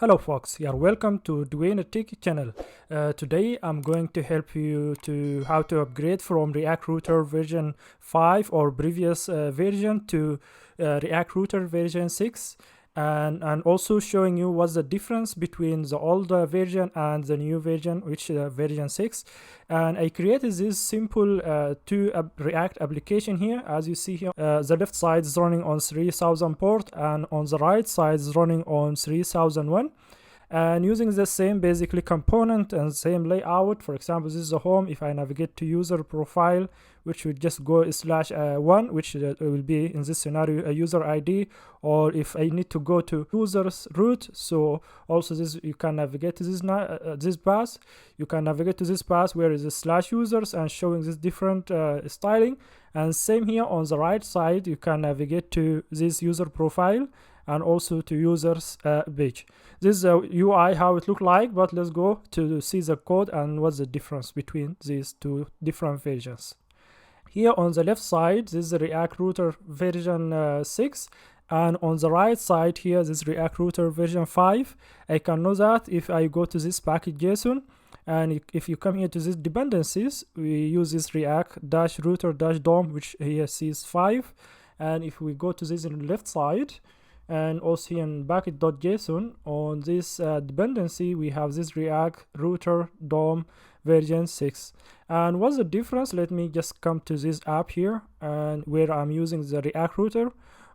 Hello folks, you are welcome to Dwayne Tech channel. Today I'm going to help you to how to upgrade from React Router version 5 or previous version to React Router version 6, and also showing you what's the difference between the old version and the new version, which is version 6. And I created this simple React application here. As you see here, the left side is running on 3000 port and on the right side is running on 3001, and using the same basically component and same layout. For example, this is the home. If I navigate to user profile, which would just go /1, which will be in this scenario a user ID, or if I need to go to users root, so also this you can navigate to this path. You can navigate to this path where is the /users and showing this different styling. And same here on the right side, you can navigate to this user profile and also to users page. This is a UI how it look like, but let's go to see the code and what's the difference between these two different versions. Here on the left side, this is the React Router version 6, and on the right side here, this is React Router version 5. I can know that if I go to this package.json, and if you come here to these dependencies, we use this React-router-dom, which here sees 5. And if we go to this on the left side, and also here in package.json, on this dependency, we have this React Router DOM version 6. And what's the difference? Let me just come to this app here, and where I'm using the React Router.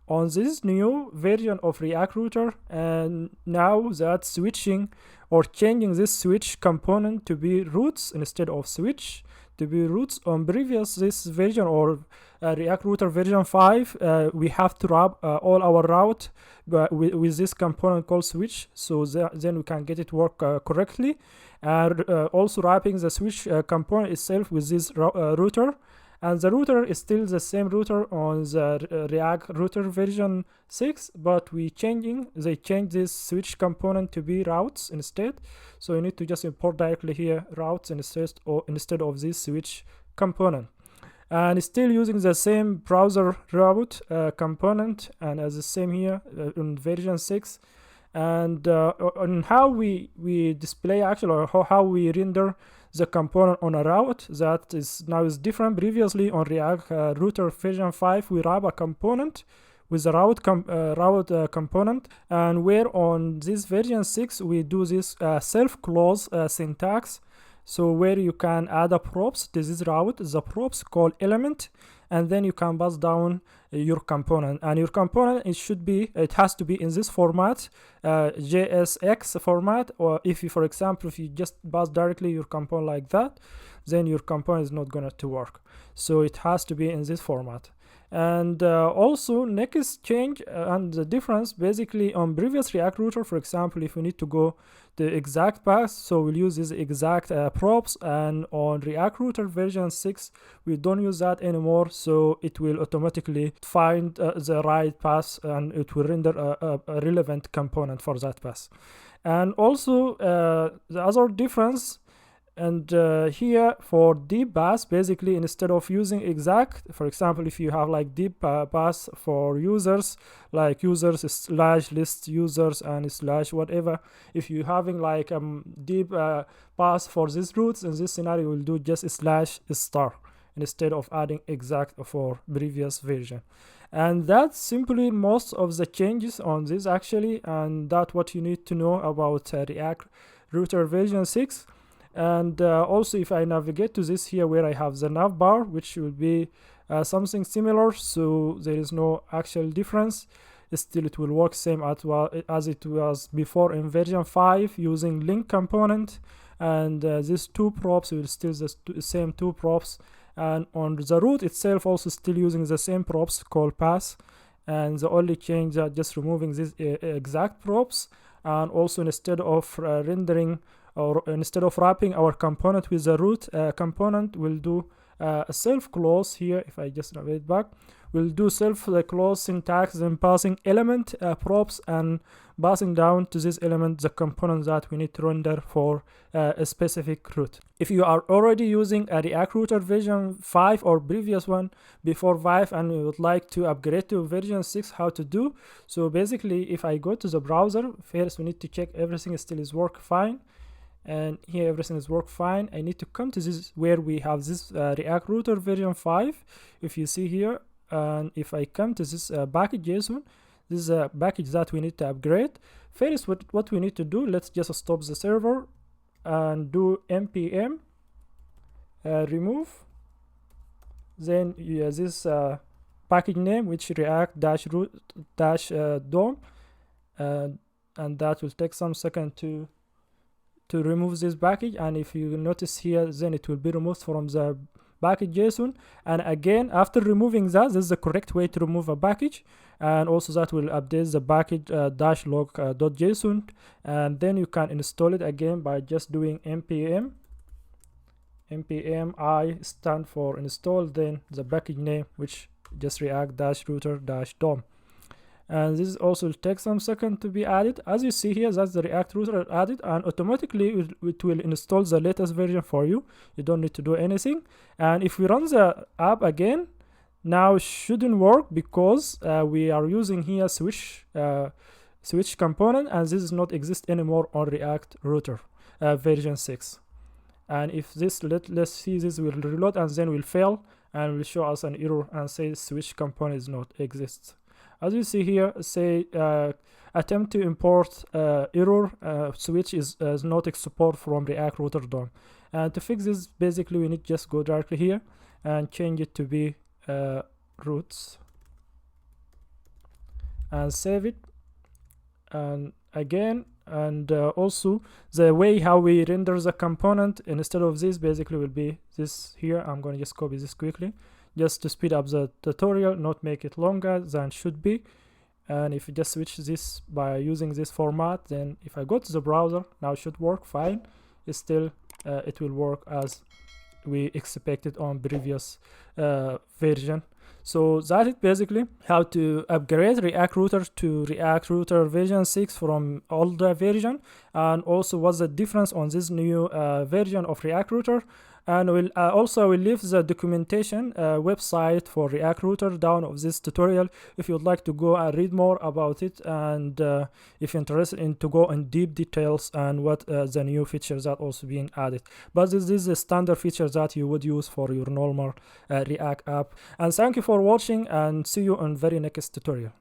On this new version of React Router, and now that switching or changing this switch component to be routes instead of switch to be routes. On previous this version or React Router version 5, we have to wrap all our route with this component called switch, so then we can get it work correctly. And also wrapping the switch component itself with this router. And the router is still the same router on the React Router version 6, but they change this switch component to be routes instead. So you need to just import directly here routes instead of this switch component. And still using the same browser route component, and as the same here in version 6. And on how we display actually, or how we render the component on a route, that is now is different. Previously on React Router version 5, we wrap a component with a route component, and where on this version 6 we do this self-close syntax. So where you can add a props to this route, the props called element, and then you can pass down your component. And your component, it has to be in this format, JSX format. Or if you, for example, if you just pass directly your component like that, then your component is not going to work. So it has to be in this format. And also next change and the difference basically on previous React Router, for example, if we need to go the exact path, so we'll use this exact props, and on React Router version 6 we don't use that anymore, so it will automatically find the right path and it will render a relevant component for that path. And also the other difference, and here for deep path, basically instead of using exact, for example, if you have like deep path for users, like users /list users and /whatever, if you're having like deep path for these routes, in this scenario we'll do just /star instead of adding exact for previous version. And that's simply most of the changes on this actually, and that's what you need to know about React Router version 6. And also if I navigate to this here where I have the nav bar, which will be something similar, so there is no actual difference. Still it will work same as it was before in version 5 using link component, and these two props will still the same two props. And on the route itself also still using the same props called path, and the only change that just removing these exact props, and also instead of rendering or instead of wrapping our component with the root component, we'll do a self close here. If I just navigate back, we'll do self close syntax, then passing element props and passing down to this element the component that we need to render for a specific route. If you are already using a React Router version 5 or previous one before 5 and you would like to upgrade to version 6, how to do? So basically, if I go to the browser, first we need to check everything still is work fine. And here everything is work fine. I need to come to this where we have this React Router version 5. If you see here, and if I come to this package.json, this is a package that we need to upgrade. First, what we need to do, let's just stop the server and do npm remove. Then this package name, which react-root-dom, and that will take some second to remove this package. And if you notice here, then it will be removed from the package.json. And again, after removing that, this is the correct way to remove a package. And also that will update the package -log.json, and then you can install it again by just doing npm I stand for install, then the package name, which just react-router-dom. And this also will take some second to be added. As you see here, that's the React router added, and automatically it will install the latest version for you. You don't need to do anything. And if we run the app again, now it shouldn't work because we are using here switch component, and this does not exist anymore on React router version 6. And if this, let's see, this will reload and then will fail and will show us an error and say switch component is not exists. As you see here, say attempt to import error, switch is not support from React router DOM. And to fix this, basically we need to just go directly here and change it to be routes and save it. And again, and also the way how we render the component instead of this basically will be this here. I'm going to just copy this quickly just to speed up the tutorial, not make it longer than should be. And if you just switch this by using this format, then if I go to the browser, now it should work fine. It's still it will work as we expected on previous version. So that is basically how to upgrade React Router to React Router version 6 from older version, and also what's the difference on this new version of React Router. And we'll also will leave the documentation website for React Router down of this tutorial if you'd like to go and read more about it, and if you're interested in to go in deep details and what the new features that also being added. But this is the standard features that you would use for your normal React app. And thank you for watching, and see you on very next tutorial.